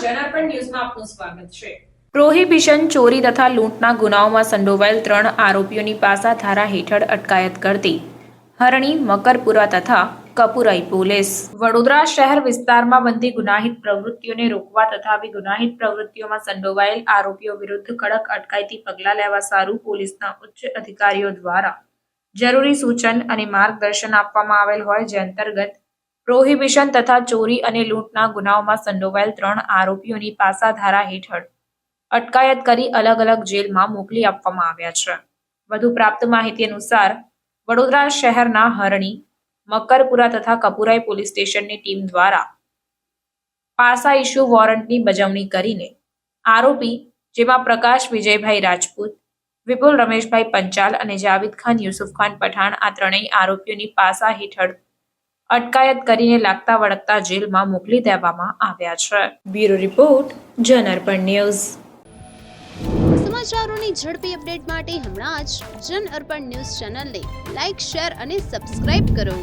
જનાર્પણ ન્યૂઝમાં આપનું સ્વાગત છે। પ્રોહિબિશન ચોરી તથા લૂંટના ગુનાઓમાં સંડોવાયેલ 3 આરોપીઓની પાસા ધારા હેઠળ અટકાયત કરતી હરણી, મકરપુરા તથા કપુરાઈ પોલીસ। વડોદરા શહેર વિસ્તારમાં બનતી ગુનાહિત પ્રવૃત્તિઓને રોકવા તથા આવી ગુનાહિત પ્રવૃત્તિઓમાં સંડોવાયેલ આરોપીઓ વિરુદ્ધ કડક અટકાયતી પગલાં લેવા સારું પોલીસના ઉચ્ચ અધિકારીઓ દ્વારા જરૂરી સૂચન અને માર્ગદર્શન આપવામાં આવેલ હોય, જે અંતર્ગત પ્રોહિબિશન તથા ચોરી અને લૂંટના ગુનાઓમાં સંડોવાયેલ 3 આરોપીઓની પાસા ધારા હેઠળ અટકાયત કરી અલગ અલગ જેલમાં મોકલી આપવામાં આવ્યા છે। વધુ પ્રાપ્ત માહિતી અનુસાર વડોદરા શહેરના હરણી, મકરપુરા તથા કપુરાઈ પોલીસ સ્ટેશનની ટીમ દ્વારા પાસા ઇસ્યુ વોરંટની બજવણી કરીને આરોપી, જેમાં પ્રકાશ વિજયભાઈ રાજપૂત, વિપુલ રમેશભાઈ પંચાલ અને જાવેદ ખાન યુસુફખાન પઠાણ આ ત્રણેય આરોપીઓની પાસા હેઠળ અટકાયત કરીને લાગતા વળગતા જેલમાં મોકલી દેવામાં આવ્યા છે। Bureau report, જનાર્પણ news. સમાચારોની ઝડપી અપડેટ માટે હમણાં જ જન અર્પણ ન્યૂઝ ચેનલને લાઇક, શેર અને સબસ્ક્રાઇબ કરો।